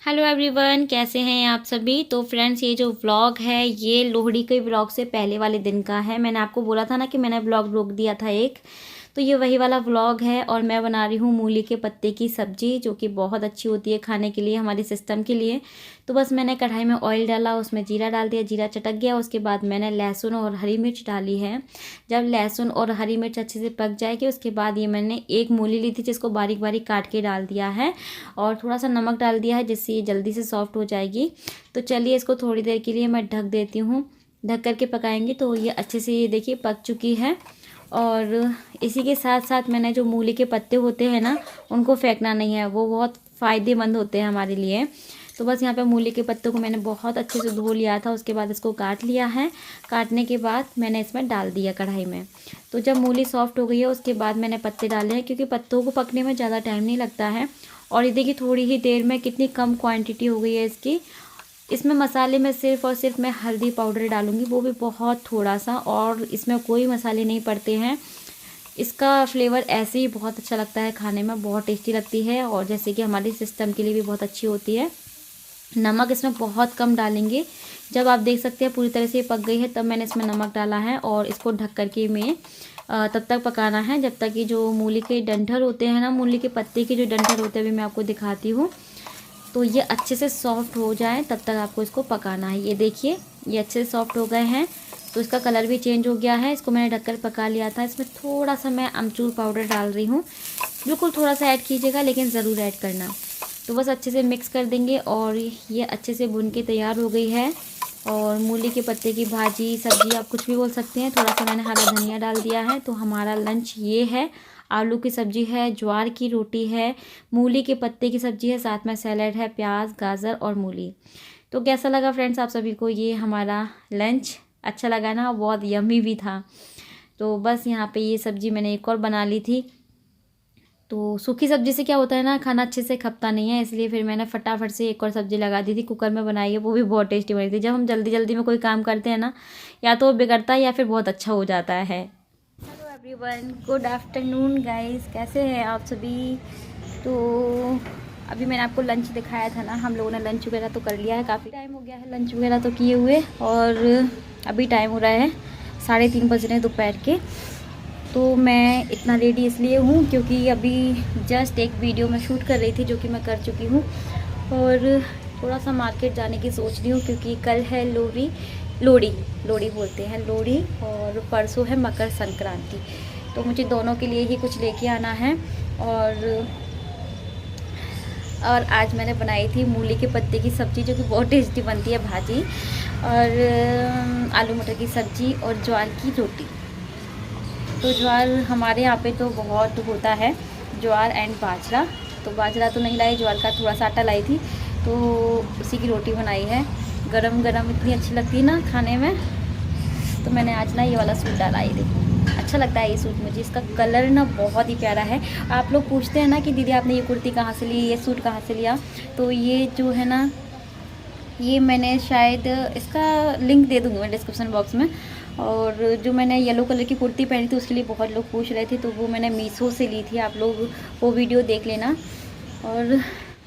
Hello everyone, कैसे हैं आप सभी। तो फ्रेंड्स, ये जो व्लॉग है ये लोहड़ी के व्लॉग से पहले वाले दिन का है। मैंने आपको बोला था ना कि मैंने व्लॉग रोक दिया था एक, तो ये वही वाला व्लॉग है। और मैं बना रही हूँ मूली के पत्ते की सब्ज़ी, जो कि बहुत अच्छी होती है खाने के लिए, हमारे सिस्टम के लिए। तो बस मैंने कढ़ाई में ऑयल डाला, उसमें जीरा डाल दिया, जीरा चटक गया, उसके बाद मैंने लहसुन और हरी मिर्च डाली है। जब लहसुन और हरी मिर्च अच्छे से पक जाएगी उसके बाद ये मैंने एक मूली ली थी जिसको बारीक बारीक काट के डाल दिया है, और थोड़ा सा नमक डाल दिया है जिससे ये जल्दी से सॉफ्ट हो जाएगी। तो चलिए इसको थोड़ी देर के लिए मैं ढक देती हूँ। ढक करके पकाएंगे तो ये अच्छे से, ये देखिए, पक चुकी है। और इसी के साथ साथ मैंने जो मूली के पत्ते होते हैं ना, उनको फेंकना नहीं है, वो बहुत फ़ायदेमंद होते हैं हमारे लिए। तो बस यहाँ पे मूली के पत्तों को मैंने बहुत अच्छे से धो लिया था, उसके बाद इसको काट लिया है। काटने के बाद मैंने इसमें डाल दिया कढ़ाई में। तो जब मूली सॉफ्ट हो गई है उसके बाद मैंने पत्ते डाले हैं, क्योंकि पत्तों को पकने में ज़्यादा टाइम नहीं लगता है। और ये देखिए थोड़ी ही देर में कितनी कम क्वांटिटी हो गई है इसकी। इसमें मसाले में सिर्फ़ और सिर्फ मैं हल्दी पाउडर डालूँगी, वो भी बहुत थोड़ा सा, और इसमें कोई मसाले नहीं पड़ते हैं। इसका फ्लेवर ऐसे ही बहुत अच्छा लगता है खाने में, बहुत टेस्टी लगती है, और जैसे कि हमारे सिस्टम के लिए भी बहुत अच्छी होती है। नमक इसमें बहुत कम डालेंगे। जब आप देख सकते हैं पूरी तरह से पक गई है तब मैंने इसमें नमक डाला है, और इसको ढक करके मैं तब तक पकाना है जब तक कि जो मूली के डंठल होते हैं ना, मूली के पत्ते के जो डंठल होते हैं, अभी मैं आपको दिखाती हूँ, तो ये अच्छे से सॉफ्ट हो जाए तब तक आपको इसको पकाना है। ये देखिए ये अच्छे से सॉफ्ट हो गए हैं, तो इसका कलर भी चेंज हो गया है। इसको मैंने ढककर पका लिया था। इसमें थोड़ा सा मैं अमचूर पाउडर डाल रही हूँ, बिल्कुल थोड़ा सा ऐड कीजिएगा, लेकिन ज़रूर ऐड करना। तो बस अच्छे से मिक्स कर देंगे, और ये अच्छे से भुन के तैयार हो गई है। और मूली के पत्ते की भाजी, सब्जी, आप कुछ भी बोल सकते हैं। थोड़ा सा मैंने हरा धनिया डाल दिया है। तो हमारा लंच ये है। आलू की सब्ज़ी है, ज्वार की रोटी है, मूली के पत्ते की सब्ज़ी है, साथ में सैलेड है, प्याज, गाजर और मूली। तो कैसा लगा फ्रेंड्स आप सभी को ये हमारा लंच? अच्छा लगा ना? बहुत यम्मी भी था। तो बस यहाँ पे ये सब्ज़ी मैंने एक और बना ली थी। तो सूखी सब्ज़ी से क्या होता है ना, खाना अच्छे से खपता नहीं है, इसलिए फिर मैंने फटाफट से एक और सब्ज़ी लगा दी थी, कुकर में बनाई है, वो भी बहुत टेस्टी बनी थी। जब हम जल्दी जल्दी में कोई काम करते हैं ना, या तो वो बिगड़ता है या फिर बहुत अच्छा हो जाता है। Hello everyone, good afternoon guys, कैसे हैं आप सभी। तो अभी मैंने आपको लंच दिखाया था ना, हम लोगों ने लंच वगैरह तो कर लिया है, काफ़ी टाइम हो गया है लंच वगैरह तो किए हुए। और अभी टाइम हो रहा है 3:30 बज रहे हैं दोपहर के। तो मैं इतना रेडी इसलिए हूँ क्योंकि अभी जस्ट एक वीडियो मैं शूट कर रही थी, जो कि मैं कर चुकी हूँ। और थोड़ा सा मार्केट जाने की सोच रही हूँ, क्योंकि कल है लोहड़ी, लोहड़ी बोलते हैं लोहड़ी, और परसों है मकर संक्रांति। तो मुझे दोनों के लिए ही कुछ लेके आना है। और आज मैंने बनाई थी मूली के पत्ते की सब्ज़ी, जो कि बहुत टेस्टी बनती है, भाजी, और आलू मटर की सब्ज़ी और ज्वार की रोटी। तो ज्वार हमारे यहाँ पे तो बहुत होता है, ज्वार एंड बाजरा। तो बाजरा तो नहीं लाई, ज्वार का थोड़ा सा आटा लाई थी, तो उसी की रोटी बनाई है। गरम गरम इतनी अच्छी लगती है ना खाने में। तो मैंने आज ना ये वाला सूट डाला, ये देखो अच्छा लगता है ये सूट मुझे, इसका कलर ना बहुत ही प्यारा है। आप लोग पूछते हैं ना कि दीदी आपने ये कुर्ती कहाँ से ली, ये सूट कहाँ से लिया। तो ये जो है ना, ये मैंने शायद, इसका लिंक दे दूँगी मैं डिस्क्रिप्शन बॉक्स में। और जो मैंने येलो कलर की कुर्ती पहनी थी उसके लिए बहुत लोग पूछ रहे थे, तो वो मैंने मीशो से ली थी, आप लोग वो वीडियो देख लेना। और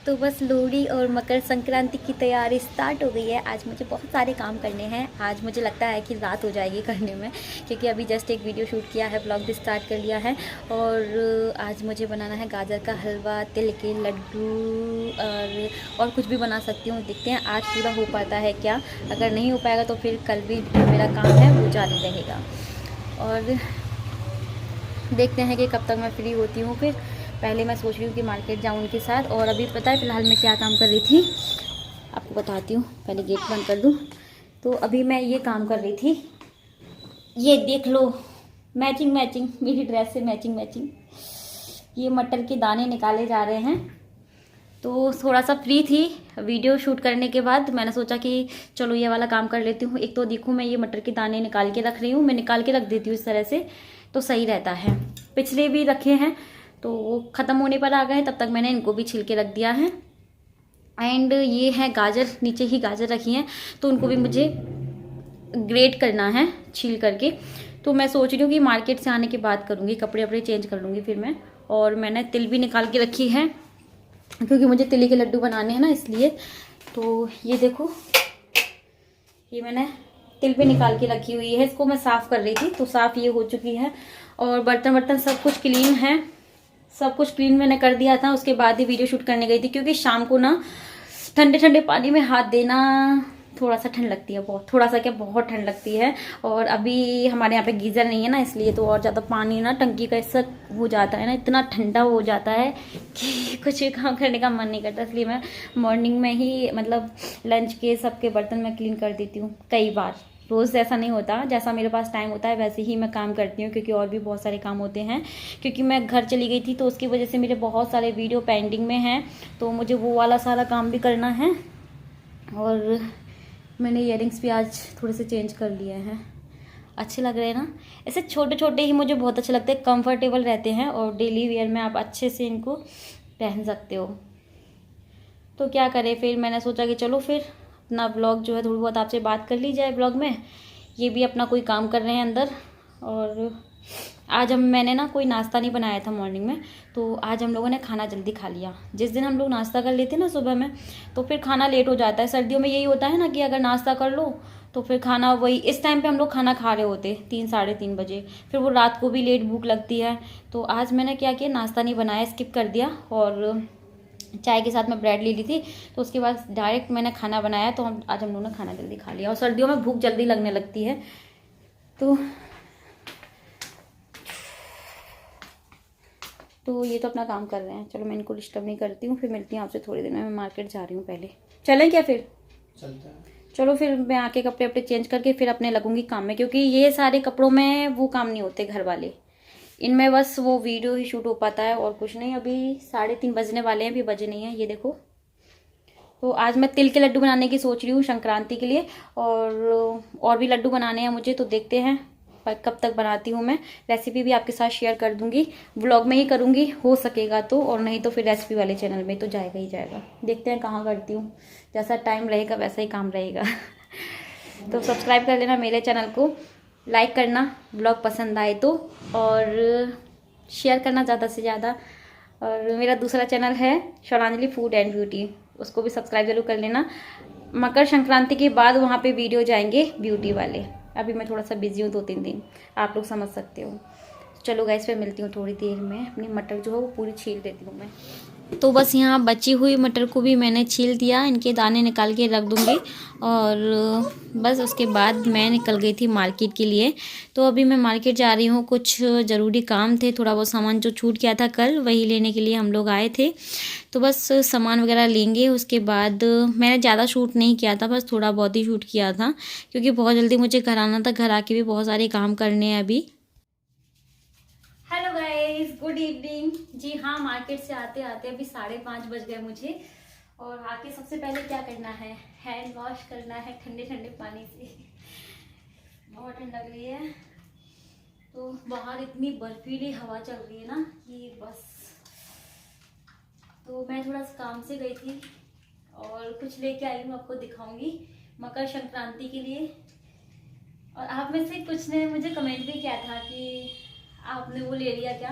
तो बस लोहड़ी और मकर संक्रांति की तैयारी स्टार्ट हो गई है। आज मुझे बहुत सारे काम करने हैं, आज मुझे लगता है कि रात हो जाएगी करने में, क्योंकि अभी जस्ट एक वीडियो शूट किया है, ब्लॉग भी स्टार्ट कर लिया है। और आज मुझे बनाना है गाजर का हलवा, तिल के लड्डू, और कुछ भी बना सकती हूँ। देखते हैं आज पूरा हो पाता है क्या। अगर नहीं हो पाएगा तो फिर कल भी मेरा काम है वो जारी रहेगा। और देखते हैं कि कब तक मैं फ्री होती हूँ। फिर पहले मैं सोच रही हूँ कि मार्केट जाऊँ उनके साथ। और अभी पता है फ़िलहाल मैं क्या काम कर रही थी, आपको बताती हूँ। पहले गेट बंद कर दूँ। तो अभी मैं ये काम कर रही थी, ये देख लो, मैचिंग मेरी ड्रेस से मैचिंग ये मटर के दाने निकाले जा रहे हैं। तो थोड़ा सा फ्री थी वीडियो शूट करने के बाद, मैंने सोचा कि चलो ये वाला काम कर लेती हूँ। एक तो देखो मैं ये मटर के दाने निकाल के रख रही हूँ, मैं निकाल के रख देती हूँ इस तरह से, तो सही रहता है। पिछले भी रखे हैं तो वो ख़त्म होने पर आ गए, तब तक मैंने इनको भी छिल के रख दिया है। एंड ये है गाजर, नीचे ही गाजर रखी हैं, तो उनको भी मुझे ग्रेट करना है छील करके। तो मैं सोच रही हूँ कि मार्केट से आने के बाद करूँगी, कपड़े वपड़े चेंज कर लूँगी फिर मैं। और मैंने तिल भी निकाल के रखी है, क्योंकि मुझे तिल के लड्डू बनाने हैं ना, इसलिए। तो ये देखो, ये मैंने तिल पे निकाल के रखी हुई है, इसको मैं साफ़ कर रही थी, तो साफ़ ये हो चुकी है। और बर्तन वर्तन सब कुछ क्लीन है, सब कुछ क्लीन मैंने कर दिया था। उसके बाद ही वीडियो शूट करने गई थी, क्योंकि शाम को ना ठंडे ठंडे पानी में हाथ देना, थोड़ा सा ठंड लगती है, बहुत, थोड़ा सा क्या, बहुत ठंड लगती है। और अभी हमारे यहाँ पे गीज़र नहीं है ना, इसलिए तो और ज़्यादा पानी ना टंकी का इससे हो जाता है ना, इतना ठंडा हो जाता है कि कुछ भी काम करने का मन नहीं करता। इसलिए मैं मॉर्निंग में ही मतलब लंच के सबके बर्तन मैं क्लीन कर देती हूँ कई बार। रोज़ ऐसा नहीं होता, जैसा मेरे पास टाइम होता है वैसे ही मैं काम करती हूँ, क्योंकि और भी बहुत सारे काम होते हैं। क्योंकि मैं घर चली गई थी, तो उसकी वजह से मेरे बहुत सारे वीडियो पेंडिंग में हैं, तो मुझे वो वाला सारा काम भी करना है। और मैंने इयररिंग्स भी आज थोड़े से चेंज कर लिए हैं, अच्छे लग रहे हैं ना। ऐसे छोटे छोटे ही मुझे बहुत अच्छे लगते हैं, कंफर्टेबल रहते हैं, और डेली वेयर में आप अच्छे से इनको पहन सकते हो। तो क्या करें, फिर मैंने सोचा कि चलो फिर अपना ब्लॉग जो है थोड़ी बहुत आपसे बात कर ली जाए ब्लॉग में। ये भी अपना कोई काम कर रहे हैं अंदर। और आज मैंने ना कोई नाश्ता नहीं बनाया था मॉर्निंग में, तो आज हम लोगों ने खाना जल्दी खा लिया। जिस दिन हम लोग नाश्ता कर लेते हैं ना सुबह में, तो फिर खाना लेट हो जाता है। सर्दियों में यही होता है ना कि अगर नाश्ता कर लो तो फिर खाना वही इस टाइम पे हम लोग खाना खा रहे होते 3 साढ़े 3 बजे, फिर वो रात को भी लेट भूख लगती है। तो आज मैंने क्या किया, नाश्ता नहीं बनाया, स्किप कर दिया, और चाय के साथ मैं ब्रेड ले ली थी। तो उसके बाद डायरेक्ट मैंने खाना बनाया, तो आज हम लोगों ने खाना जल्दी खा लिया। और सर्दियों में भूख जल्दी लगने लगती है। तो ये तो अपना काम कर रहे हैं, चलो मैं इनको डिस्टर्ब नहीं करती हूँ, फिर मिलती हूँ आपसे थोड़ी देर में। मैं मार्केट जा रही हूँ, पहले चलें क्या, फिर चलता है। चलो फिर मैं आके कपड़े वपड़े चेंज करके फिर अपने लगूंगी काम में, क्योंकि ये सारे कपड़ों में वो काम नहीं होते घर वाले, इनमें बस वो वीडियो ही शूट हो पाता है और कुछ नहीं। अभी 3:30 बजने वाले हैं, अभी बजे नहीं है, ये देखो। तो आज मैं तिल के लड्डू बनाने की सोच रही हूँ संक्रांति के लिए, और भी लड्डू बनाने हैं मुझे, तो देखते हैं पर कब तक बनाती हूँ मैं। रेसिपी भी आपके साथ शेयर कर दूंगी, व्लॉग में ही करूँगी हो सकेगा तो, और नहीं तो फिर रेसिपी वाले चैनल में तो जाएगा ही जाएगा। देखते हैं कहाँ करती हूँ, जैसा टाइम रहेगा वैसा ही काम रहेगा। तो सब्सक्राइब कर लेना मेरे चैनल को, लाइक करना ब्लॉग पसंद आए तो, और शेयर करना ज़्यादा से ज़्यादा। और मेरा दूसरा चैनल है शौरांजलि फूड एंड ब्यूटी, उसको भी सब्सक्राइब जरूर कर लेना। मकर संक्रांति के बाद वहाँ पे वीडियो जाएंगे ब्यूटी वाले। अभी मैं थोड़ा सा बिजी हूँ 2-3 दिन, आप लोग समझ सकते हो। चलो गाइस, फिर मिलती हूँ थोड़ी देर में। अपनी मटर जो है वो पूरी छील देती हूँ मैं। तो बस यहाँ बची हुई मटर को भी मैंने छील दिया, इनके दाने निकाल के रख दूँगी। और बस उसके बाद मैं निकल गई थी मार्केट के लिए। तो अभी मैं मार्केट जा रही हूँ, कुछ ज़रूरी काम थे, थोड़ा बहुत सामान जो छूट गया था कल, वही लेने के लिए हम लोग आए थे। तो बस सामान वगैरह लेंगे, उसके बाद मैंने ज़्यादा शूट नहीं किया था, बस थोड़ा बहुत ही शूट किया था, क्योंकि बहुत जल्दी मुझे घर आना था। घर आके भी बहुत सारे काम करने हैं अभी। Hello guys, good evening. जी हाँ, मार्केट से आते आते अभी 5:30 बज गए मुझे। और आके सबसे पहले क्या करना है, हैंड वॉश करना है ठंडे ठंडे पानी से। बहुत ठंड लग रही है, तो बाहर इतनी बर्फीली हवा चल रही है ना कि बस। तो मैं थोड़ा सा काम से गई थी और कुछ लेके आई हूँ, आपको दिखाऊंगी मकर संक्रांति के लिए। और आप में से कुछ ने मुझे कमेंट भी किया था कि आपने वो ले लिया क्या,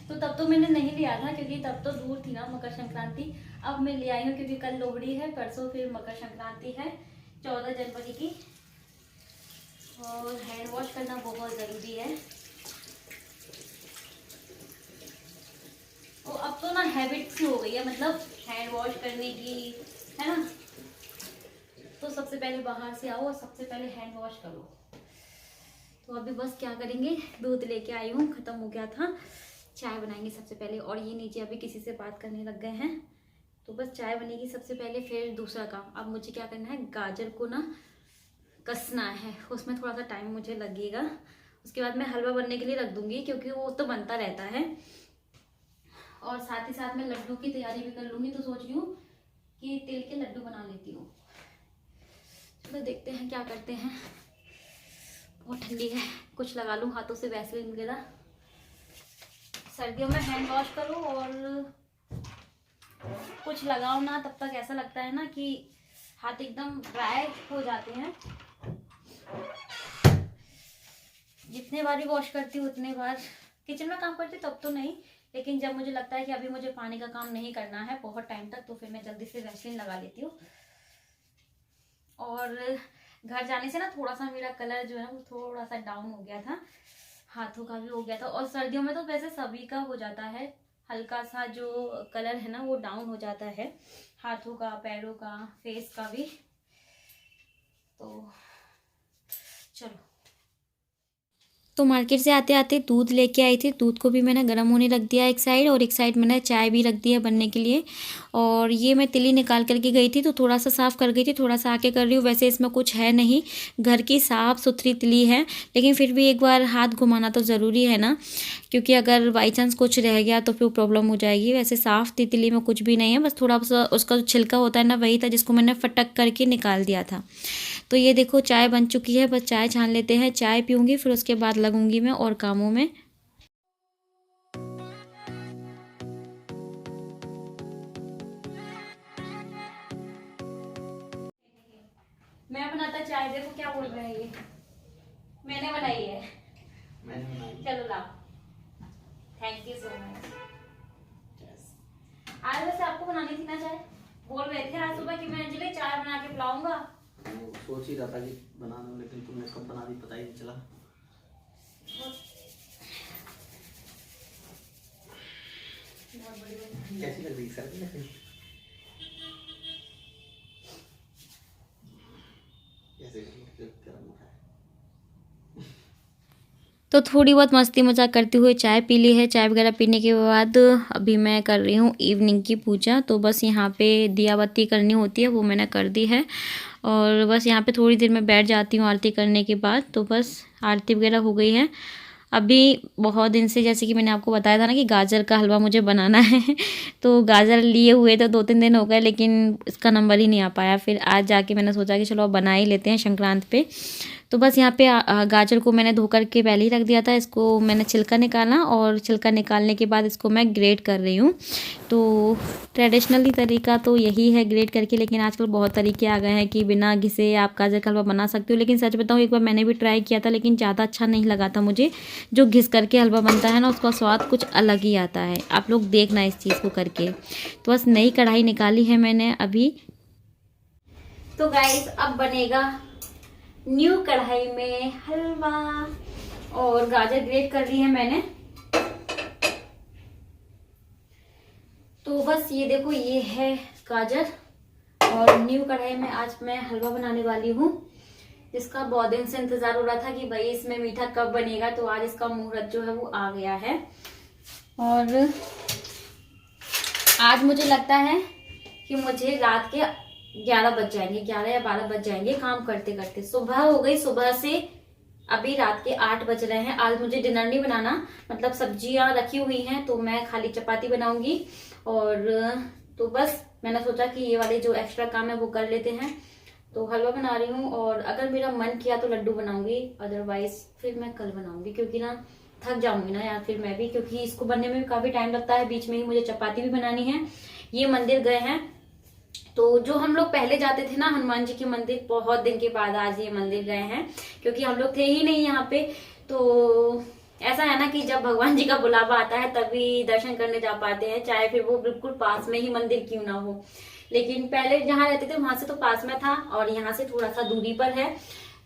तो तब तो मैंने नहीं लिया था, क्योंकि तब तो दूर थी ना मकर संक्रांति। अब मैं ले आई हूँ, क्योंकि कल लोहड़ी है, परसों फिर मकर संक्रांति है 14 जनवरी की। और हैंड वॉश करना बहुत ज़रूरी है। और अब तो ना हैबिट सी हो गई है, मतलब हैंड वॉश करने की, है ना। तो सबसे पहले बाहर से आओ और सबसे पहले हैंड वॉश करो। तो अभी बस क्या करेंगे, दूध लेके आई हूँ, ख़त्म हो गया था। चाय बनाएंगे सबसे पहले, और ये नीचे अभी किसी से बात करने लग गए हैं। तो बस चाय बनेगी सबसे पहले, फिर दूसरा काम। अब मुझे क्या करना है, गाजर को ना कसना है, उसमें थोड़ा सा टाइम मुझे लगेगा। उसके बाद मैं हलवा बनने के लिए रख दूंगी, क्योंकि वो तो बनता रहता है। और साथ ही साथ मैं लड्डू की तैयारी भी कर लूँगी। तो सोच रही हूँ कि तिल के लड्डू बना लेती हूँ। चलो देखते हैं क्या करते हैं। बहुत ठंडी है, कुछ लगा लूँ हाथों से, वैसलीन वगैरह। सर्दियों में हैंड वॉश करो और कुछ लगाओ ना, तब तक ऐसा लगता है ना कि हाथ एकदम ड्राई हो जाते हैं। जितने बार भी वॉश करती हूँ उतने बार, किचन में काम करती तब तो नहीं, लेकिन जब मुझे लगता है कि अभी मुझे पानी का काम नहीं करना है बहुत टाइम तक, तो फिर मैं जल्दी से वैसलीन लगा लेती हूँ। और घर जाने से ना थोड़ा सा मेरा कलर जो है वो थोड़ा सा डाउन हो गया था, हाथों का भी हो गया था। और सर्दियों में तो वैसे सभी का हो जाता है, हल्का सा जो कलर है ना वो डाउन हो जाता है, हाथों का, पैरों का, फेस का भी। तो चलो, तो मार्केट से आते आते दूध लेके आई थी। दूध को भी मैंने गर्म होने रख दिया एक साइड, और एक साइड मैंने चाय भी रख दिया बनने के लिए। और ये मैं तिली निकाल करके गई थी तो थोड़ा सा साफ़ कर गई थी, थोड़ा सा आके कर रही हूँ। वैसे इसमें कुछ है नहीं, घर की साफ़ सुथरी तिली है, लेकिन फिर भी एक बार हाथ घुमाना तो ज़रूरी है ना, क्योंकि अगर बाई चांस कुछ रह गया तो फिर प्रॉब्लम हो जाएगी। वैसे साफ़ तितली में कुछ भी नहीं है, बस थोड़ा सा उसका जो छिलका होता है ना वही था, जिसको मैंने फटक करके निकाल दिया था। तो ये देखो चाय बन चुकी है, बस चाय छान लेते हैं, चाय पीऊँगी फिर उसके बाद लगूंगी मैं और कामों में। मैं बनाता चाय, देखो क्या बोल रहा है ये, मैंने बनाई है। चलो लाओ, थैंक यू सो मच। आज वैसे आपको बनानी थी ना चाय, बोल रहे थे आज सुबह कि मैं अंजलि चाय बना के पिलाऊंगा। सोच ही रहा था कि बना दूं, लेकिन तुमने कब बना दी पता ही नहीं चला। कैसी लग रही सर? कैसे गर्म हो रहा है। तो थोड़ी बहुत मस्ती मजाक करते हुए चाय पी ली है। चाय वगैरह पीने के बाद अभी मैं कर रही हूँ इवनिंग की पूजा। तो बस यहाँ पे दिया बत्ती करनी होती है, वो मैंने कर दी है। और बस यहाँ पे थोड़ी देर में बैठ जाती हूँ आरती करने के बाद। तो बस आरती वगैरह हो गई है। अभी बहुत दिन से, जैसे कि मैंने आपको बताया था ना कि गाजर का हलवा मुझे बनाना है तो गाजर लिए हुए तो 2-3 दिन हो गए, लेकिन इसका नंबर ही नहीं आ पाया। फिर आज जाके मैंने सोचा कि चलो अब बना ही लेते हैं संक्रांत पे। तो बस यहाँ पे गाजर को मैंने धो कर के पहले ही रख दिया था। इसको मैंने छिलका निकाला, और छिलका निकालने के बाद इसको मैं ग्रेट कर रही हूँ। तो ट्रेडिशनली तरीका तो यही है ग्रेट करके, लेकिन आजकल बहुत तरीके आ गए हैं कि बिना घिसे आप गाजर का हलवा बना सकते हो। लेकिन सच बताऊँ, एक बार मैंने भी ट्राई किया था, लेकिन ज़्यादा अच्छा नहीं लगा था मुझे। जो घिस करके हलवा बनता है ना, उसका स्वाद कुछ अलग ही आता है। आप लोग देखना इस चीज़ को करके। तो बस नई कढ़ाई निकाली है मैंने अभी। तो गाइस अब बनेगा न्यू कढ़ाई में हलवा, और गाजर ग्रेट कर दी है मैंने। तो बस ये देखो, ये है गाजर, और न्यू कढ़ाई में आज मैं हलवा बनाने वाली हूँ, जिसका बहुत दिन से इंतजार हो रहा था कि भाई इसमें मीठा कब बनेगा। तो आज इसका मुहूर्त जो है वो आ गया है। और आज मुझे लगता है कि मुझे रात के 11 बज जाएंगे, 11 या 12 बज जाएंगे काम करते करते। सुबह हो गई, सुबह से अभी रात के 8 बज रहे हैं। आज मुझे डिनर नहीं बनाना, मतलब सब्जियां रखी हुई हैं, तो मैं खाली चपाती बनाऊंगी। और तो बस मैंने सोचा कि ये वाले जो एक्स्ट्रा काम है वो कर लेते हैं। तो हलवा बना रही हूँ, और अगर मेरा मन किया तो लड्डू बनाऊंगी, अदरवाइज फिर मैं कल बनाऊंगी, क्योंकि ना थक जाऊंगी ना यार फिर मैं भी, क्योंकि इसको बनने में भी काफी टाइम लगता है। बीच में ही मुझे चपाती भी बनानी है। ये मंदिर गए हैं, तो जो हम लोग पहले जाते थे ना हनुमान जी के मंदिर, बहुत दिन के बाद आज ये मंदिर गए हैं, क्योंकि हम लोग थे ही नहीं यहाँ पे। तो ऐसा है ना कि जब भगवान जी का बुलावा आता है तभी दर्शन करने जा पाते हैं, चाहे फिर वो बिल्कुल पास में ही मंदिर क्यों ना हो। लेकिन पहले जहाँ रहते थे वहां से तो पास में था, और यहाँ से थोड़ा सा दूरी पर है।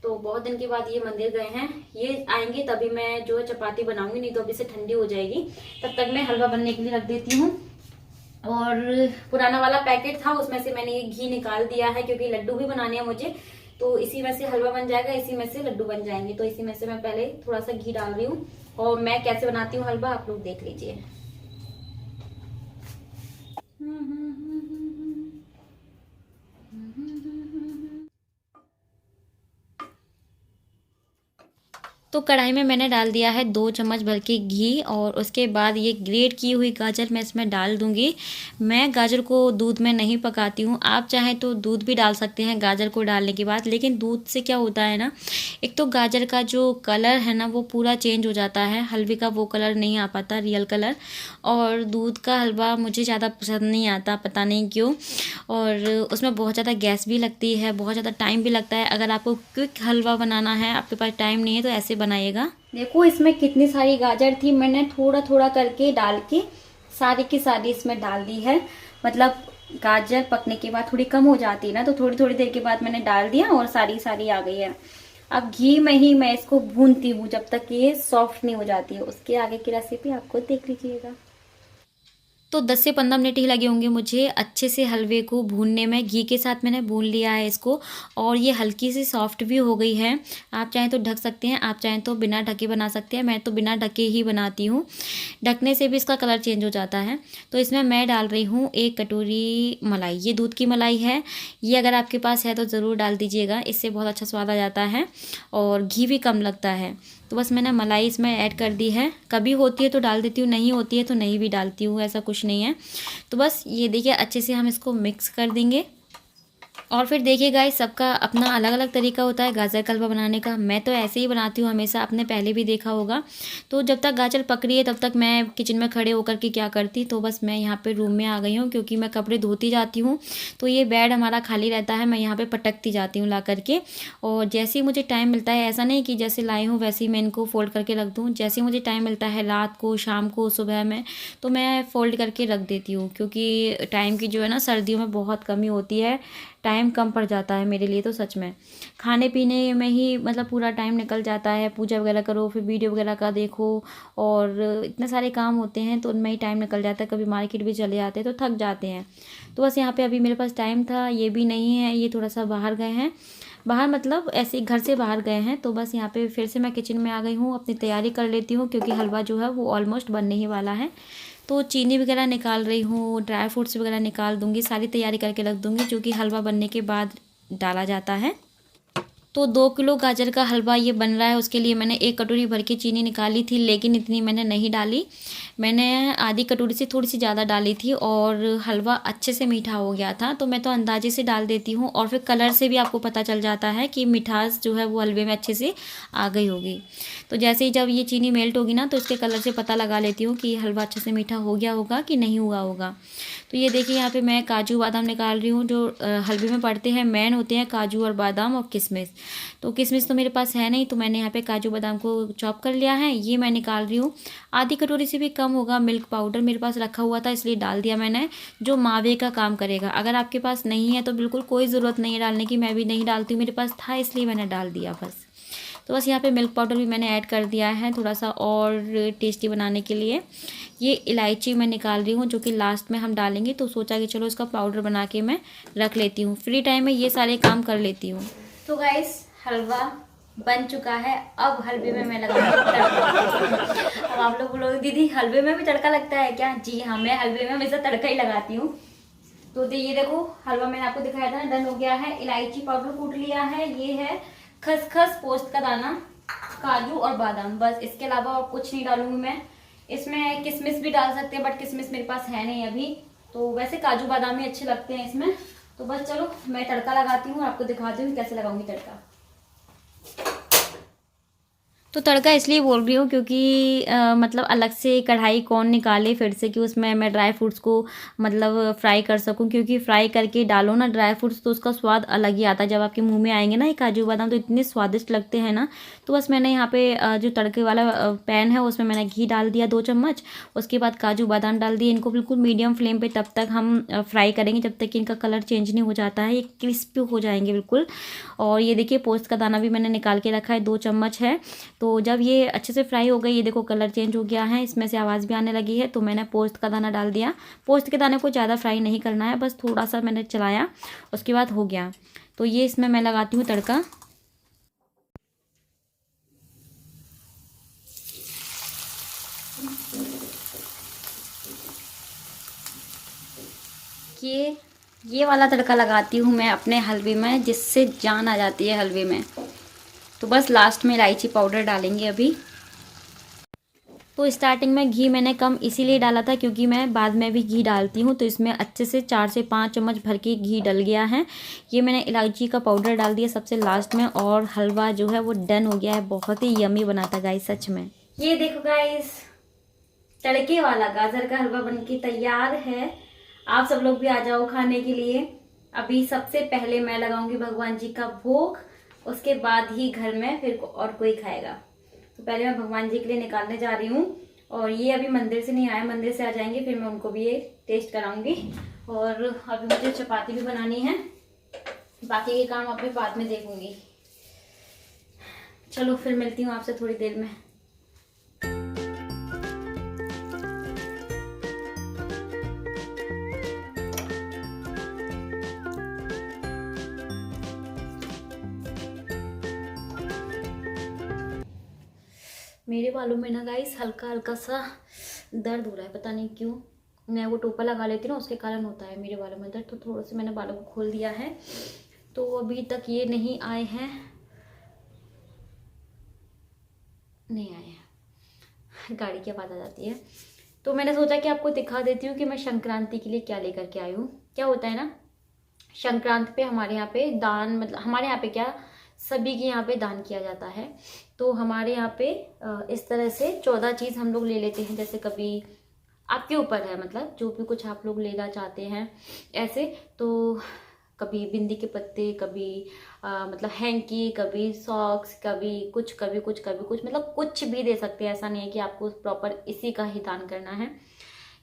तो बहुत दिन के बाद ये मंदिर गए हैं। ये आएंगे तभी मैं जो है चपाती बनाऊंगी, नहीं तो अभी से ठंडी हो जाएगी। तब तक मैं हलवा बनने के लिए रख देती हूँ। और पुराना वाला पैकेट था, उसमें से मैंने ये घी निकाल दिया है, क्योंकि लड्डू भी बनाने हैं मुझे। तो इसी में से हलवा बन जाएगा, इसी में से लड्डू बन जाएंगे। तो इसी में से मैं पहले थोड़ा सा घी डाल रही हूँ, और मैं कैसे बनाती हूँ हलवा आप लोग देख लीजिए। तो कढ़ाई में मैंने डाल दिया है 2 चम्मच भर के घी, और उसके बाद ये ग्रेट की हुई गाजर मैं इसमें डाल दूंगी। मैं गाजर को दूध में नहीं पकाती हूँ, आप चाहें तो दूध भी डाल सकते हैं गाजर को डालने के बाद। लेकिन दूध से क्या होता है ना, एक तो गाजर का जो कलर है ना वो पूरा चेंज हो जाता है, हलवे का वो कलर नहीं आ पाता, रियल कलर। और दूध का हलवा मुझे ज़्यादा पसंद नहीं आता, पता नहीं क्यों। और उसमें बहुत ज़्यादा गैस भी लगती है, बहुत ज़्यादा टाइम भी लगता है। अगर आपको क्विक हलवा बनाना है, आपके पास टाइम नहीं है, तो ऐसे बनाइएगा। देखो इसमें कितनी सारी गाजर थी, मैंने थोड़ा थोड़ा करके डाल के सारी की सारी इसमें डाल दी है। मतलब गाजर पकने के बाद थोड़ी कम हो जाती है ना, तो थोड़ी थोड़ी देर के बाद मैंने डाल दिया और सारी सारी आ गई है। अब घी में ही मैं इसको भूनती हूँ जब तक ये सॉफ्ट नहीं हो जाती है। उसके आगे की रेसिपी आपको देख लीजिएगा। तो 10 से 15 मिनट ही लगे होंगे मुझे अच्छे से हलवे को भूनने में। घी के साथ मैंने भून लिया है इसको और ये हल्की सी सॉफ्ट भी हो गई है। आप चाहें तो ढक सकते हैं, आप चाहें तो बिना ढके बना सकते हैं। मैं तो बिना ढके ही बनाती हूँ, ढकने से भी इसका कलर चेंज हो जाता है। तो इसमें मैं डाल रही हूँ 1 कटोरी मलाई। ये दूध की मलाई है, ये अगर आपके पास है तो ज़रूर डाल दीजिएगा, इससे बहुत अच्छा स्वाद आ जाता है और घी भी कम लगता है। तो बस मैंने मलाई इसमें ऐड कर दी है। कभी होती है तो डाल देती हूँ, नहीं होती है तो नहीं भी डालती हूँ, ऐसा कुछ नहीं है। तो बस ये देखिए अच्छे से हम इसको मिक्स कर देंगे। और फिर देखिए गाइस, सबका अपना अलग अलग तरीका होता है गाजर का हलवा बनाने का। मैं तो ऐसे ही बनाती हूँ हमेशा, आपने पहले भी देखा होगा। तो जब तक गाजर पक रही है तब तक मैं किचन में खड़े होकर के क्या करती, तो बस मैं यहाँ पे रूम में आ गई हूँ क्योंकि मैं कपड़े धोती जाती हूँ। तो ये बेड हमारा खाली रहता है, मैं यहाँ पर पटकती जाती हूँ ला करके। और जैसे ही मुझे टाइम मिलता है, ऐसा नहीं कि जैसे लाई हूँ वैसे ही मैं इनको फ़ोल्ड करके रख दूँ। जैसे ही मुझे टाइम मिलता है रात को, शाम को, सुबह में, तो मैं फ़ोल्ड करके रख देती हूँ। क्योंकि टाइम की जो है ना सर्दियों में बहुत कमी होती है, टाइम कम पड़ जाता है मेरे लिए तो सच में। खाने पीने में ही मतलब पूरा टाइम निकल जाता है, पूजा वगैरह करो, फिर वीडियो वगैरह का देखो और इतने सारे काम होते हैं तो उनमें ही टाइम निकल जाता है। कभी मार्केट भी चले जाते हैं तो थक जाते हैं। तो बस यहाँ पे अभी मेरे पास टाइम था, ये भी नहीं है, ये थोड़ा सा बाहर गए हैं। बाहर मतलब ऐसे घर से बाहर गए हैं। तो बस यहाँ पे फिर से मैं किचन में आ गई हूँ, अपनी तैयारी कर लेती हूँ क्योंकि हलवा जो है वो ऑलमोस्ट बनने ही वाला है। तो चीनी वगैरह निकाल रही हूँ, ड्राई फ्रूट्स वगैरह निकाल दूँगी, सारी तैयारी करके रख दूँगी जो कि हलवा बनने के बाद डाला जाता है। तो 2 किलो गाजर का हलवा ये बन रहा है, उसके लिए मैंने 1 कटोरी भर के चीनी निकाली थी, लेकिन इतनी मैंने नहीं डाली। मैंने आधी कटोरी से थोड़ी सी ज़्यादा डाली थी और हलवा अच्छे से मीठा हो गया था। तो मैं तो अंदाजे से डाल देती हूँ और फिर कलर से भी आपको पता चल जाता है कि मिठास जो है वो हलवे में अच्छे से आ गई होगी। तो जैसे ही जब ये चीनी मेल्ट होगी ना, तो इसके कलर से पता लगा लेती हूँ कि हलवा अच्छे से मीठा हो गया होगा कि नहीं हुआ होगा। तो ये देखिए यहाँ पे मैं काजू बादाम निकाल रही हूँ। जो हलवे में पड़ते हैं मेन होते हैं काजू और बादाम और किशमिश। तो किशमिश तो मेरे पास है नहीं, तो मैंने यहाँ पे काजू बादाम को चॉप कर लिया है, ये मैं निकाल रही हूँ। आधी कटोरी से भी कम होगा मिल्क पाउडर मेरे पास रखा हुआ था, इसलिए डाल दिया मैंने, जो मावे का काम करेगा। अगर आपके पास नहीं है तो बिल्कुल कोई ज़रूरत नहीं है डालने की, मैं भी नहीं डालती हूँ, मेरे पास था इसलिए मैंने डाल दिया बस। तो बस यहाँ पे मिल्क पाउडर भी मैंने ऐड कर दिया है थोड़ा सा और टेस्टी बनाने के लिए। ये इलायची मैं निकाल रही हूँ जो कि लास्ट में हम डालेंगे, तो सोचा कि चलो इसका पाउडर बना के मैं रख लेती हूँ, फ्री टाइम में ये सारे काम कर लेती हूँ। तो गाइस हलवा बन चुका है, अब हलवे में मैं लगाऊंगी तड़का। अब आप लोग बोलोगे दीदी हलवे में भी तड़का लगता है क्या? जी हाँ, मैं हलवे में हमेशा तड़का ही लगाती हूँ। तो ये देखो हलवा मैंने आपको दिखाया था ना, डन हो गया है। इलायची पाउडर कूट लिया है, ये है खसखस, पोस्त का दाना, काजू और बादाम, बस इसके अलावा और कुछ नहीं डालूंगी मैं। इसमें किशमिश भी डाल सकते हैं बट किशमिश मेरे पास है नहीं अभी, तो वैसे काजू बादाम ही अच्छे लगते हैं इसमें। तो बस चलो मैं तड़का लगाती हूँ, आपको दिखाती हूँ कैसे लगाऊंगी तड़का। तो तड़का इसलिए बोल रही हूँ क्योंकि मतलब अलग से कढ़ाई कौन निकाले फिर से कि उसमें मैं ड्राई फ्रूट्स को मतलब फ्राई कर सकूँ, क्योंकि फ्राई करके डालो ना ड्राई फ्रूट्स तो उसका स्वाद अलग ही आता है। जब आपके मुंह में आएंगे ना ये काजू बादाम तो इतने स्वादिष्ट लगते हैं ना। तो बस मैंने यहाँ पे जो तड़के वाला पैन है उसमें मैंने घी डाल दिया 2 चम्मच, उसके बाद काजू बादाम डाल दिए। इनको बिल्कुल मीडियम फ्लेम पर तब तक हम फ्राई करेंगे जब तक कि इनका कलर चेंज नहीं हो जाता है, ये क्रिस्पी हो जाएंगे बिल्कुल। और ये देखिए पोस्त का दाना भी मैंने निकाल के रखा है, 2 चम्मच है। तो जब ये अच्छे से फ्राई हो गई, ये देखो कलर चेंज हो गया है, इसमें से आवाज़ भी आने लगी है, तो मैंने पोस्त का दाना डाल दिया। पोस्त के दाने को ज़्यादा फ्राई नहीं करना है, बस थोड़ा सा मैंने चलाया, उसके बाद हो गया। तो ये इसमें मैं लगाती हूँ तड़का। ये वाला तड़का लगाती हूँ मैं अपने हलवे में, जिससे जान आ जाती है हलवे में। तो बस लास्ट में इलायची पाउडर डालेंगे अभी। तो स्टार्टिंग में घी मैंने कम इसीलिए डाला था क्योंकि मैं बाद में भी घी डालती हूँ, तो इसमें अच्छे से 4 से 5 चम्मच भर के घी डल गया है। ये मैंने इलायची का पाउडर डाल दिया सबसे लास्ट में, और हलवा जो है वो डन हो गया है। बहुत ही यमी बना था गाइस सच में। ये देखो गाइस तड़के वाला गाजर का हलवा बनके तैयार है। आप सब लोग भी आ जाओ खाने के लिए। अभी सबसे पहले मैं लगाऊंगी भगवान जी का भोग, उसके बाद ही घर में फिर और कोई खाएगा। तो पहले मैं भगवान जी के लिए निकालने जा रही हूँ। और ये अभी मंदिर से नहीं आए, मंदिर से आ जाएंगे फिर मैं उनको भी ये टेस्ट कराऊंगी। और अभी मुझे चपाती भी बनानी है, बाकी के काम अपने बाद में देखूंगी। चलो फिर मिलती हूँ आपसे थोड़ी देर में। मेरे बालों में ना गाइस हल्का हल्का सा दर्द हो रहा है, पता नहीं क्यों। मैं वो टोपा लगा लेती हूँ ना, उसके कारण होता है मेरे बालों में दर्द। तो थोड़ा सा मैंने बालों को खोल दिया है, तो अभी तक ये नहीं आए हैं, नहीं आए हैं, गाड़ी की आवाज़ आ जाती है। तो मैंने सोचा कि आपको दिखा देती हूँ कि मैं संक्रांति के लिए क्या लेकर के आई हूँ। क्या होता है ना, संक्रांति पे हमारे यहाँ पे दान, मतलब हमारे यहाँ पे क्या, सभी के यहाँ पे दान किया जाता है। तो हमारे यहाँ पे इस तरह से 14 चीज़ हम लोग ले लेते हैं। जैसे कभी आपके ऊपर है, मतलब जो भी कुछ आप लोग लेना चाहते हैं ऐसे। तो कभी बिंदी के पत्ते, कभी मतलब हैंकी, कभी सॉक्स, कभी कुछ कभी कुछ कभी कुछ, मतलब कुछ भी दे सकते हैं। ऐसा नहीं है कि आपको प्रॉपर इसी का ही दान करना है।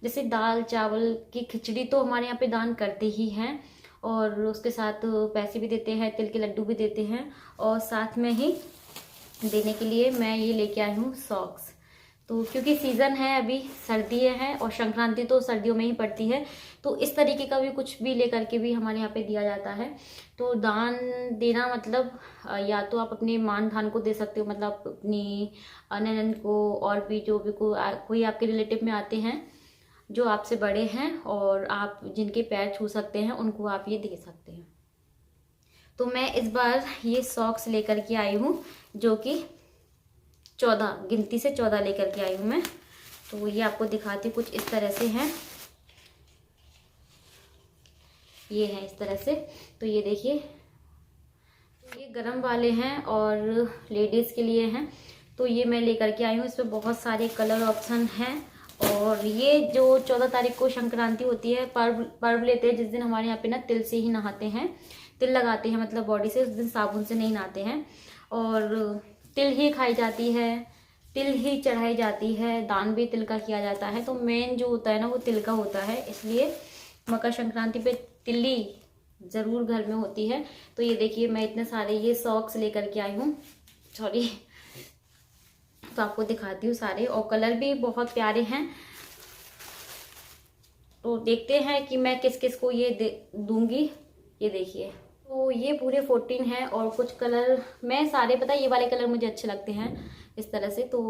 जैसे दाल चावल की खिचड़ी तो हमारे यहाँ पे दान करते ही हैं, और उसके साथ पैसे भी देते हैं, तिल के लड्डू भी देते हैं। और साथ में ही देने के लिए मैं ये लेके आई हूँ सॉक्स। तो क्योंकि सीज़न है अभी, सर्दी है और संक्रांति तो सर्दियों में ही पड़ती है, तो इस तरीके का भी कुछ भी लेकर के भी हमारे यहाँ पे दिया जाता है। तो दान देना मतलब या तो आप अपने मान धान को दे सकते हो, मतलब अपनी ननद को, और भी जो भी कोई आपके रिलेटिव में आते हैं जो आपसे बड़े हैं और आप जिनके पैर छू सकते हैं, उनको आप ये दे सकते हैं। तो मैं इस बार ये सॉक्स लेकर के आई हूँ, जो कि 14, गिनती से 14 लेकर के आई हूँ मैं। तो ये आपको दिखाती हूँ, कुछ इस तरह से हैं, ये है इस तरह से। तो ये देखिए, ये गरम वाले हैं और लेडीज़ के लिए हैं। तो ये मैं लेकर के आई हूँ, इसमें बहुत सारे कलर ऑप्शन हैं। और ये जो 14 तारीख को संक्रांति होती है, पर्व लेते हैं, जिस दिन हमारे यहाँ पे ना तिल से ही नहाते हैं, तिल लगाते हैं मतलब बॉडी से। उस दिन साबुन से नहीं नहाते हैं, और तिल ही खाई जाती है, तिल ही चढ़ाई जाती है, दान भी तिल का किया जाता है। तो मेन जो होता है ना वो तिल का होता है, इसलिए मकर संक्रांति पे तिल्ली ज़रूर घर में होती है। तो ये देखिए, मैं इतने सारे ये सॉक्स लेकर के आई हूँ, सॉरी। तो आपको दिखाती हूँ सारे, और कलर भी बहुत प्यारे हैं। तो देखते हैं कि मैं किस किस को ये दूंगी। ये देखिए, तो ये पूरे 14 हैं, और कुछ कलर मैं सारे, पता ये वाले कलर मुझे अच्छे लगते हैं इस तरह से। तो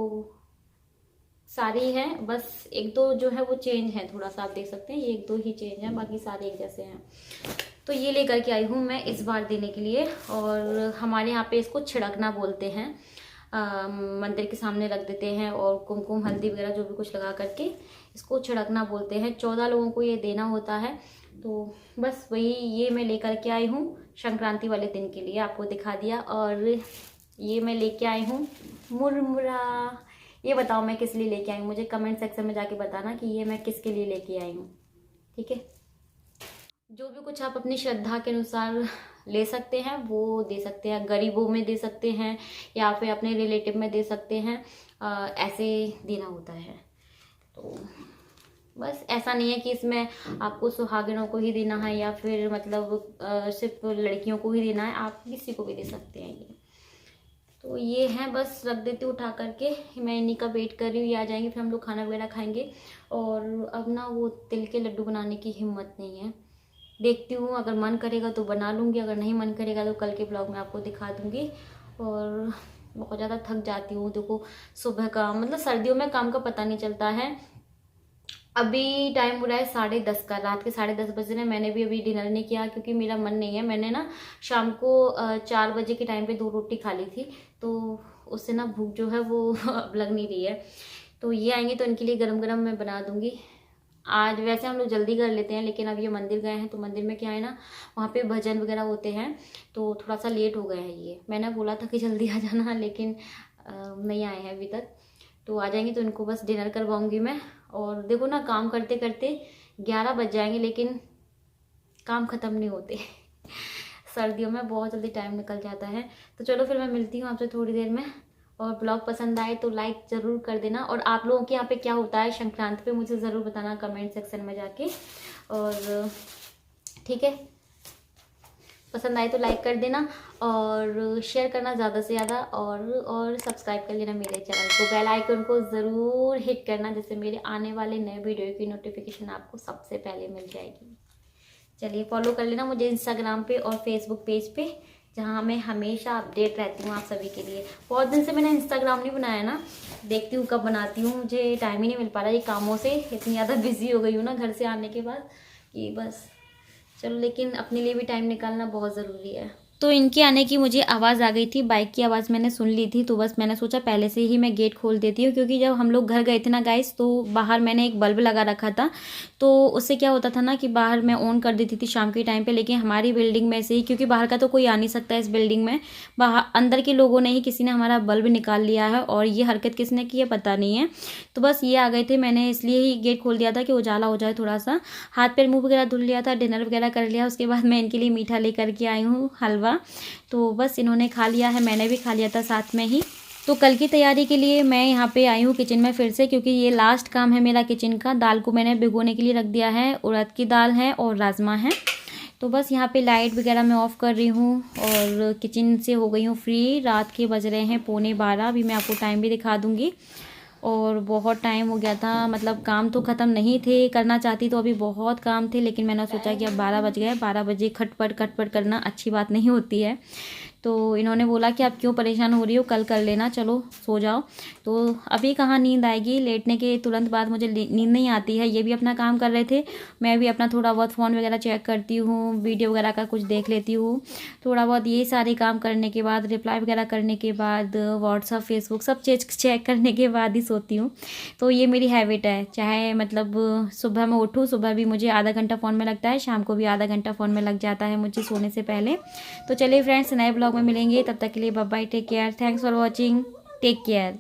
सारे ही हैं, बस एक दो जो है वो चेंज है थोड़ा सा, आप देख सकते हैं, ये एक दो ही चेंज है, बाकी सारे एक जैसे हैं। तो ये लेकर के आई हूँ मैं इस बार देने के लिए। और हमारे यहाँ पे इसको छिड़कना बोलते हैं। मंदिर के सामने रख देते हैं, और कुमकुम हल्दी वगैरह जो भी कुछ लगा करके इसको छिड़कना बोलते हैं। 14 लोगों को ये देना होता है। तो बस वही ये मैं लेकर के आई हूँ संक्रांति वाले दिन के लिए, आपको दिखा दिया। और ये मैं लेके आई हूँ मुरमुरा। ये बताओ मैं किस लिए लेके आई हूँ, मुझे कमेंट सेक्शन में जाके बताना कि ये मैं किसके लिए लेके आई हूँ, ठीक है। जो भी कुछ आप अपनी श्रद्धा के अनुसार ले सकते हैं वो दे सकते हैं, गरीबों में दे सकते हैं, या फिर अपने रिलेटिव में दे सकते हैं, ऐसे देना होता है। तो बस ऐसा नहीं है कि इसमें आपको सुहागिनों को ही देना है, या फिर मतलब सिर्फ लड़कियों को ही देना है, आप किसी को भी दे सकते हैं ये। तो ये हैं, बस रख देती हूँ उठा करके, मैं इन्हीं का वेट कर रही हूँ, ये आ जाएंगे फिर हम लोग खाना वगैरह खाएंगे। और अब ना वो तिल के लड्डू बनाने की हिम्मत नहीं है, देखती हूँ, अगर मन करेगा तो बना लूँगी, अगर नहीं मन करेगा तो कल के ब्लॉग में आपको दिखा दूँगी। और बहुत ज़्यादा थक जाती हूँ, देखो सुबह का, मतलब सर्दियों में काम का पता नहीं चलता है। अभी टाइम हो रहा है 10:30 का, रात के 10:30 बज रहे हैं। मैंने भी अभी डिनर नहीं किया क्योंकि मेरा मन नहीं है। मैंने ना शाम को 4 बजे के टाइम पे 2 रोटी खा ली थी, तो उससे ना भूख जो है वो अब लग नहीं रही है। तो ये आएंगे तो इनके लिए गरम गरम मैं बना दूंगी। आज वैसे हम लोग जल्दी कर लेते हैं, लेकिन अब ये मंदिर गए हैं, तो मंदिर में क्या है ना, वहाँ पे भजन वगैरह होते हैं, तो थोड़ा सा लेट हो गए हैं। ये मैंने बोला था कि जल्दी आ जाना, लेकिन नहीं आए हैं अभी तक। तो आ जाएंगे तो इनको बस डिनर करवाऊंगी मैं। और देखो ना, काम करते करते 11 बज जाएंगे, लेकिन काम ख़त्म नहीं होते सर्दियों में बहुत जल्दी टाइम निकल जाता है। तो चलो फिर मैं मिलती हूँ आपसे थोड़ी देर में, और ब्लॉग पसंद आए तो लाइक ज़रूर कर देना। और आप लोगों के यहाँ पे क्या होता है संक्रांति पे मुझे ज़रूर बताना कमेंट सेक्शन में जाके। और ठीक है, पसंद आए तो लाइक कर देना और शेयर करना ज़्यादा से ज़्यादा, और सब्सक्राइब कर लेना मेरे चैनल को। बेल आइकन को ज़रूर हिट करना, जिससे मेरे आने वाले नए वीडियो की नोटिफिकेशन आपको सबसे पहले मिल जाएगी। चलिए, फॉलो कर लेना मुझे इंस्टाग्राम पे और फेसबुक पेज पे, जहाँ मैं हमेशा अपडेट रहती हूँ आप सभी के लिए। बहुत दिन से मैंने इंस्टाग्राम नहीं बनाया ना, देखती हूँ कब बनाती हूँ, मुझे टाइम ही नहीं मिल पा रहा ये कामों से। इतनी ज़्यादा बिजी हो गई हूँ ना घर से आने के बाद कि बस। चलो, लेकिन अपने लिए भी टाइम निकालना बहुत ज़रूरी है। तो इनके आने की मुझे आवाज़ आ गई थी, बाइक की आवाज़ मैंने सुन ली थी, तो बस मैंने सोचा पहले से ही मैं गेट खोल देती हूँ। क्योंकि जब हम लोग घर गए थे ना गाइस, तो बाहर मैंने एक बल्ब लगा रखा था, तो उससे क्या होता था ना कि बाहर मैं ऑन कर देती थी शाम के टाइम पे। लेकिन हमारी बिल्डिंग में से ही, क्योंकि बाहर का तो कोई आ नहीं सकता इस बिल्डिंग में, बाहर अंदर के लोगों ने ही किसी ने हमारा बल्ब निकाल लिया है, और ये हरकत किसने की है पता नहीं है। तो बस ये आ गए थे, मैंने इसलिए ही गेट खोल दिया था कि उजाला हो जाए थोड़ा सा। हाथ पैर मुँह वगैरह धुल लिया था, डिनर वगैरह कर लिया। उसके बाद मैं इनके लिए मीठा लेकर के आई हूँ, हलवा। तो बस इन्होंने खा लिया है, मैंने भी खा लिया था साथ में ही। तो कल की तैयारी के लिए मैं यहाँ पे आई हूँ किचन में फिर से, क्योंकि ये लास्ट काम है मेरा किचन का। दाल को मैंने भिगोने के लिए रख दिया है, उड़द की दाल है और राजमा है। तो बस यहाँ पे लाइट वगैरह मैं ऑफ़ कर रही हूँ और किचन से हो गई हूँ फ्री। रात के बज रहे हैं 11:15। अभी मैं आपको टाइम भी दिखा दूँगी। और बहुत टाइम हो गया था, मतलब काम तो ख़त्म नहीं थे, करना चाहती तो अभी बहुत काम थे, लेकिन मैंने सोचा कि अब 12 बज गए, 12 बजे खटपट करना अच्छी बात नहीं होती है। तो इन्होंने बोला कि आप क्यों परेशान हो रही हो, कल कर लेना, चलो सो जाओ। तो अभी कहाँ नींद आएगी, लेटने के तुरंत बाद मुझे नींद नहीं आती है। ये भी अपना काम कर रहे थे, मैं भी अपना थोड़ा बहुत फ़ोन वगैरह चेक करती हूँ, वीडियो वगैरह का कुछ देख लेती हूँ थोड़ा बहुत। ये सारे काम करने के बाद, रिप्लाई वगैरह करने के बाद, व्हाट्सअप फेसबुक सब चेक करने के बाद ही सोती हूँ। तो ये मेरी हैबिट है, चाहे मतलब सुबह मैं उठूँ, सुबह भी मुझे आधा घंटा फ़ोन में लगता है, शाम को भी आधा घंटा फ़ोन में लग जाता है मुझे सोने से पहले। तो चलिए फ्रेंड्स, नए ब्लॉग में मिलेंगे, तब तक के लिए bye bye, take care, thanks for watching, take care.